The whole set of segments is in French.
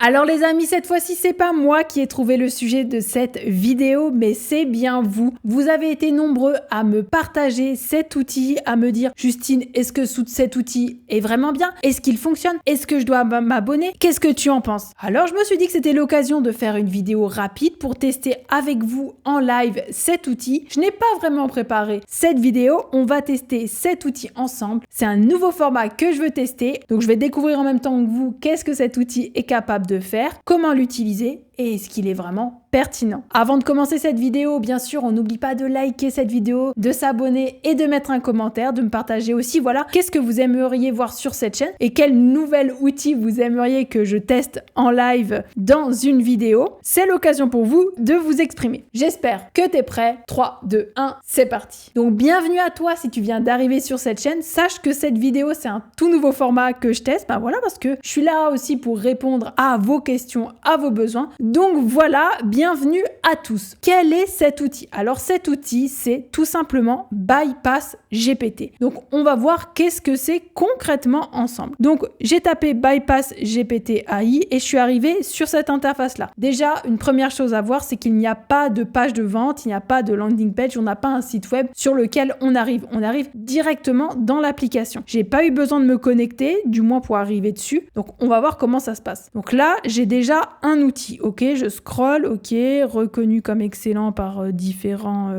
Alors les amis, cette fois-ci, c'est pas moi qui ai trouvé le sujet de cette vidéo, mais c'est bien vous. Vous avez été nombreux à me partager cet outil, à me dire « Justine, est-ce que cet outil est vraiment bien? Est-ce qu'il fonctionne? Est-ce que je dois m'abonner? Qu'est-ce que tu en penses ?» Alors je me suis dit que c'était l'occasion de faire une vidéo rapide pour tester avec vous en live cet outil. Je n'ai pas vraiment préparé cette vidéo, on va tester cet outil ensemble. C'est un nouveau format que je veux tester, donc je vais découvrir en même temps que vous qu'est-ce que cet outil est capable de faire, comment l'utiliser et est-ce qu'il est vraiment pertinent. Avant de commencer cette vidéo, bien sûr, on n'oublie pas de liker cette vidéo, de s'abonner et de mettre un commentaire, de me partager aussi, voilà, qu'est-ce que vous aimeriez voir sur cette chaîne et quel nouvel outil vous aimeriez que je teste en live dans une vidéo. C'est l'occasion pour vous de vous exprimer. J'espère que tu es prêt. 3, 2, 1, c'est parti. Donc, bienvenue à toi si tu viens d'arriver sur cette chaîne. Sache que cette vidéo, c'est un tout nouveau format que je teste. Ben voilà, parce que je suis là aussi pour répondre à vos questions, à vos besoins. Donc voilà, bienvenue à tous. Quel est cet outil? Alors cet outil, c'est tout simplement Bypass GPT. Donc on va voir qu'est-ce que c'est concrètement ensemble. Donc j'ai tapé Bypass GPT AI et je suis arrivée sur cette interface-là. Déjà, une première chose à voir, c'est qu'il n'y a pas de page de vente, il n'y a pas de landing page, on n'a pas un site web sur lequel on arrive. On arrive directement dans l'application. J'ai pas eu besoin de me connecter, du moins pour arriver dessus. Donc on va voir comment ça se passe. Donc là, j'ai déjà un outil. Ok, je scroll, ok, reconnu comme excellent par différents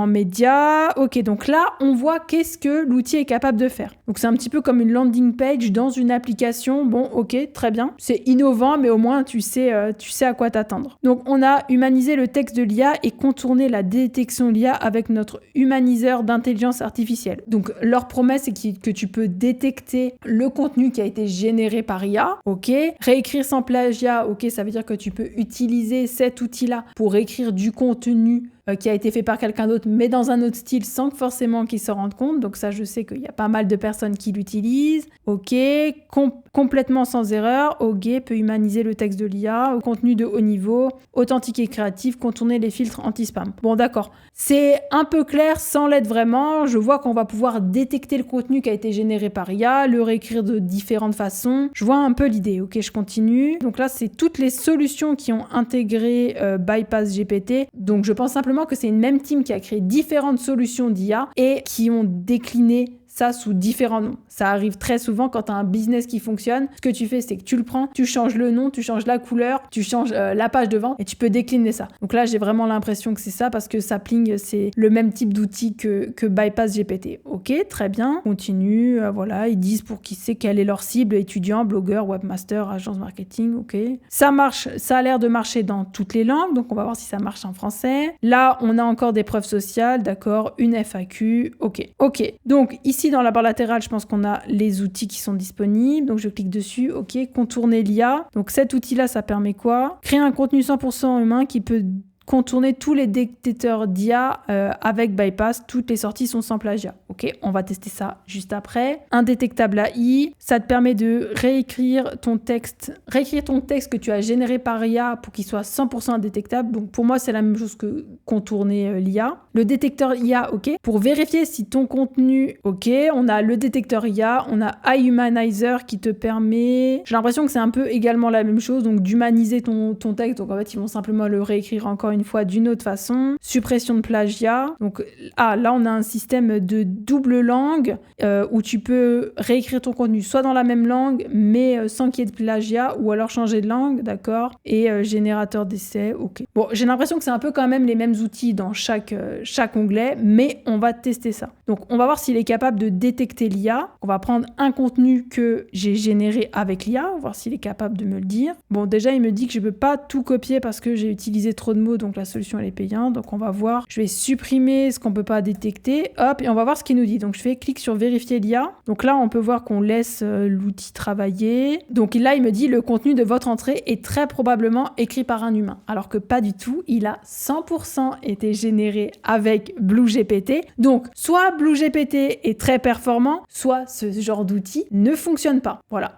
médias. Ok, donc là, on voit qu'est-ce que l'outil est capable de faire. Donc c'est un petit peu comme une landing page dans une application. Bon, ok, très bien. C'est innovant, mais au moins tu sais à quoi t'attendre. Donc on a humanisé le texte de l'IA et contourné la détection de l'IA avec notre humaniseur d'intelligence artificielle. Donc leur promesse, c'est que tu peux détecter le contenu qui a été généré par IA. Ok, réécrire sans plagiat. Ok, ça veut dire que tu peux utiliser cet outil-là pour écrire du contenu qui a été fait par quelqu'un d'autre, mais dans un autre style, sans forcément qu'ils se rendent compte. Donc ça, je sais qu'il y a pas mal de personnes qui l'utilisent. Ok, complètement sans erreur. Ok, peut humaniser le texte de l'IA, au contenu de haut niveau, authentique et créatif, contourner les filtres anti-spam. Bon, d'accord. C'est un peu clair sans l'être vraiment. Je vois qu'on va pouvoir détecter le contenu qui a été généré par IA, le réécrire de différentes façons. Je vois un peu l'idée. Ok, je continue. Donc là, c'est toutes les solutions qui ont intégré Bypass GPT. Donc je pense simplement que c'est une même team qui a créé différentes solutions d'IA et qui ont décliné ça sous différents noms. Ça arrive très souvent quand tu as un business qui fonctionne. Ce que tu fais, c'est que tu le prends, tu changes le nom, tu changes la couleur, tu changes la page de vente et tu peux décliner ça. Donc là, j'ai vraiment l'impression que c'est ça parce que Sapling, c'est le même type d'outil que Bypass GPT. Ok, très bien. Continue. Voilà, ils disent pour qui c'est, quelle est leur cible, étudiant, blogueur, webmaster, agence marketing. Ok. Ça marche, ça a l'air de marcher dans toutes les langues. Donc on va voir si ça marche en français. Là, on a encore des preuves sociales. D'accord, une FAQ. Ok. Donc ici, dans la barre latérale, je pense qu'on a les outils qui sont disponibles. Donc, je clique dessus. OK. Contourner l'IA. Donc, cet outil-là, ça permet quoi? Créer un contenu 100% humain qui peut contourner tous les détecteurs d'IA avec Bypass. Toutes les sorties sont sans plagiat. Ok, on va tester ça juste après. Indétectable AI, ça te permet de réécrire ton texte que tu as généré par IA pour qu'il soit 100% indétectable. Donc pour moi, c'est la même chose que contourner l'IA. Le détecteur IA, ok. Pour vérifier si ton contenu, ok, on a le détecteur IA, on a iHumanizer qui te permet, j'ai l'impression que c'est un peu également la même chose, donc d'humaniser ton texte. Donc en fait, ils vont simplement le réécrire encore une fois d'une autre façon. Suppression de plagiat. Donc là, on a un système de double langue où tu peux réécrire ton contenu soit dans la même langue, mais sans qu'il y ait de plagiat, ou alors changer de langue, d'accord. Et générateur d'essai, ok. Bon, j'ai l'impression que c'est un peu quand même les mêmes outils dans chaque onglet, mais on va tester ça. Donc, on va voir s'il est capable de détecter l'IA. On va prendre un contenu que j'ai généré avec l'IA, voir s'il est capable de me le dire. Bon, déjà, il me dit que je ne peux pas tout copier parce que j'ai utilisé trop de mots, donc la solution, elle est payante. Donc, on va voir. Je vais supprimer ce qu'on ne peut pas détecter. Hop, et on va voir ce qu'il nous dit. Donc, je fais clic sur vérifier l'IA. Donc là, on peut voir qu'on laisse l'outil travailler. Donc là, il me dit le contenu de votre entrée est très probablement écrit par un humain. Alors que pas du tout. Il a 100% été généré avec BlueGPT. Donc, soit BlueGPT est très performant, soit ce genre d'outil ne fonctionne pas. Voilà.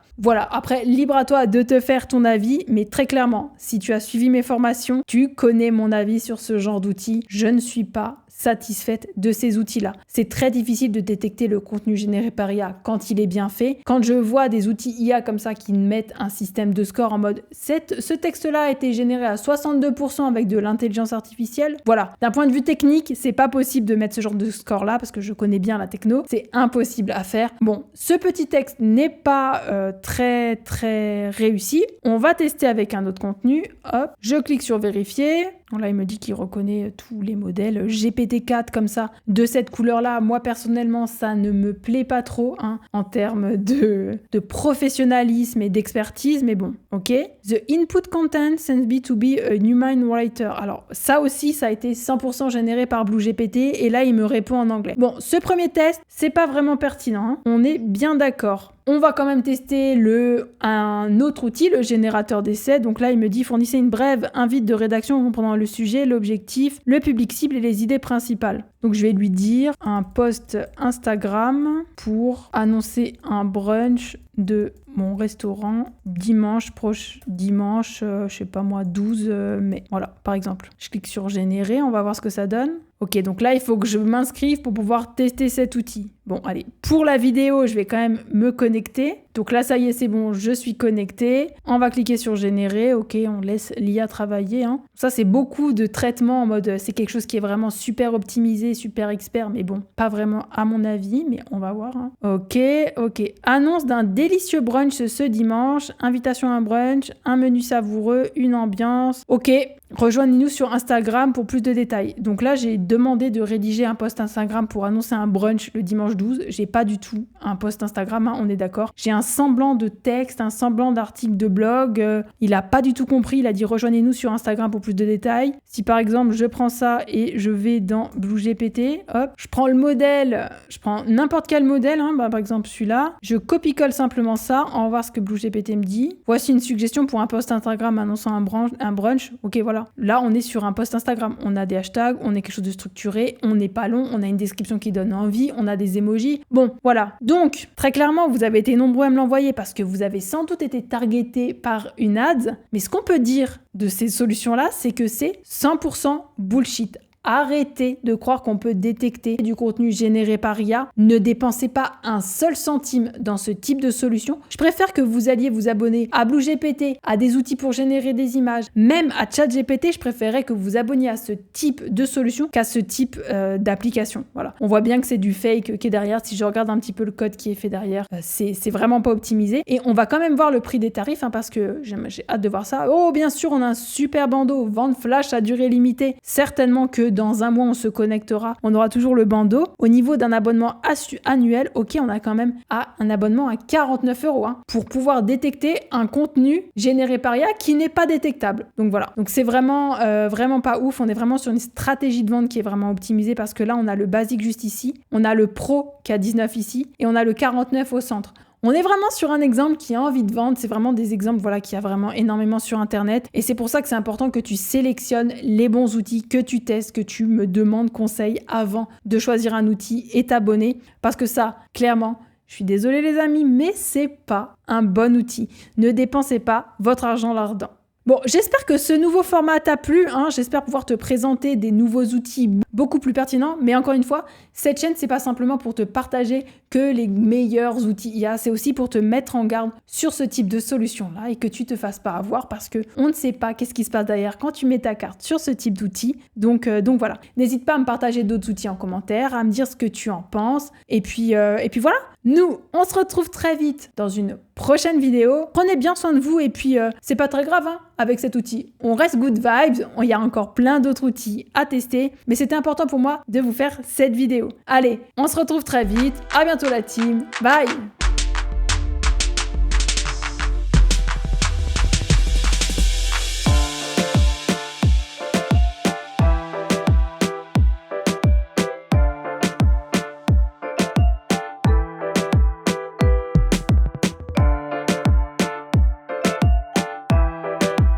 Après, libre à toi de te faire ton avis, mais très clairement, si tu as suivi mes formations, tu connais mon avis sur ce genre d'outil. Je ne suis pas satisfaite de ces outils-là. C'est très difficile de détecter le contenu généré par IA quand il est bien fait. Quand je vois des outils IA comme ça qui mettent un système de score en mode ce texte-là a été généré à 62% avec de l'intelligence artificielle, voilà. D'un point de vue technique, c'est pas possible de mettre ce genre de score-là parce que je connais bien la techno. C'est impossible à faire. Bon, ce petit texte n'est pas très réussi. On va tester avec un autre contenu. Hop, je clique sur vérifier. Bon, là, il me dit qu'il reconnaît tous les modèles GPT-4 comme ça, de cette couleur-là. Moi, personnellement, ça ne me plaît pas trop en termes de professionnalisme et d'expertise, mais bon, ok. The input content sends me to be a human writer. Alors, ça aussi, ça a été 100% généré par BlueGPT, et là, il me répond en anglais. Bon, ce premier test, c'est pas vraiment pertinent, on est bien d'accord. On va quand même tester un autre outil, le générateur d'essais. Donc là, il me dit fournissez une brève invite de rédaction comprenant le sujet, l'objectif, le public cible et les idées principales. Donc je vais lui dire un post Instagram pour annoncer un brunch de mon restaurant dimanche, je sais pas moi, 12 mai. Voilà, par exemple. Je clique sur générer, on va voir ce que ça donne. Ok, donc là, il faut que je m'inscrive pour pouvoir tester cet outil. Bon, allez, pour la vidéo, je vais quand même me connecter. Donc là, ça y est, c'est bon, je suis connectée. On va cliquer sur générer. Ok, on laisse l'IA travailler. Ça, c'est beaucoup de traitements en mode, c'est quelque chose qui est vraiment super optimisé, super expert, mais bon, pas vraiment à mon avis, mais on va voir. Ok. Annonce d'un délicieux brunch ce dimanche. Invitation à un brunch, un menu savoureux, une ambiance. Ok. Rejoignez-nous sur Instagram pour plus de détails. Donc là, j'ai demandé de rédiger un post Instagram pour annoncer un brunch le dimanche 12. J'ai pas du tout un post Instagram, on est d'accord. J'ai un semblant de texte, un semblant d'article de blog. Il a pas du tout compris. Il a dit rejoignez-nous sur Instagram pour plus de détails. Si par exemple, je prends ça et je vais dans BlueGPT, hop, je prends le modèle, je prends n'importe quel modèle, par exemple celui-là. Je copie-colle simplement ça. On va voir ce que BlueGPT me dit. Voici une suggestion pour un post Instagram annonçant un brunch. Ok, voilà. Là, on est sur un post Instagram. On a des hashtags, on est quelque chose de structuré, on n'est pas long, on a une description qui donne envie, on a des emojis. Bon, voilà. Donc, très clairement, vous avez été nombreux à me l'envoyer parce que vous avez sans doute été targeté par une ads. Mais ce qu'on peut dire de ces solutions-là, c'est que c'est 100% bullshit. Arrêtez de croire qu'on peut détecter du contenu généré par IA. Ne dépensez pas un seul centime dans ce type de solution. Je préfère que vous alliez vous abonner à BlueGPT, à des outils pour générer des images, même à ChatGPT. Je préférerais que vous vous abonniez à ce type de solution qu'à ce type d'application. Voilà. On voit bien que c'est du fake qui est derrière. Si je regarde un petit peu le code qui est fait derrière, c'est vraiment pas optimisé. Et on va quand même voir le prix des tarifs parce que j'ai hâte de voir ça. Oh, bien sûr, on a un super bandeau. Vente flash à durée limitée. Certainement que dans un mois, on se connectera. On aura toujours le bandeau. Au niveau d'un abonnement annuel, ok, on a quand même un abonnement à 49 € pour pouvoir détecter un contenu généré par IA qui n'est pas détectable. Donc voilà. Donc c'est vraiment pas ouf. On est vraiment sur une stratégie de vente qui est vraiment optimisée parce que là, on a le basique juste ici. On a le pro qui a 19 ici et on a le 49 au centre. On est vraiment sur un exemple qui a envie de vendre. C'est vraiment des exemples qu'il y a vraiment énormément sur Internet. Et c'est pour ça que c'est important que tu sélectionnes les bons outils, que tu testes, que tu me demandes conseil avant de choisir un outil et t'abonner. Parce que ça, clairement, je suis désolée les amis, mais c'est pas un bon outil. Ne dépensez pas votre argent là-dedans. Bon, j'espère que ce nouveau format t'a plu, j'espère pouvoir te présenter des nouveaux outils beaucoup plus pertinents, mais encore une fois, cette chaîne, c'est pas simplement pour te partager que les meilleurs outils IA, c'est aussi pour te mettre en garde sur ce type de solution-là et que tu te fasses pas avoir parce que on ne sait pas qu'est-ce qui se passe derrière quand tu mets ta carte sur ce type d'outils. Donc voilà, n'hésite pas à me partager d'autres outils en commentaire, à me dire ce que tu en penses, et puis voilà. Nous, on se retrouve très vite dans une prochaine vidéo. Prenez bien soin de vous et puis c'est pas très grave avec cet outil. On reste good vibes, il y a encore plein d'autres outils à tester, mais c'était important pour moi de vous faire cette vidéo. Allez, on se retrouve très vite. À bientôt la team. Bye!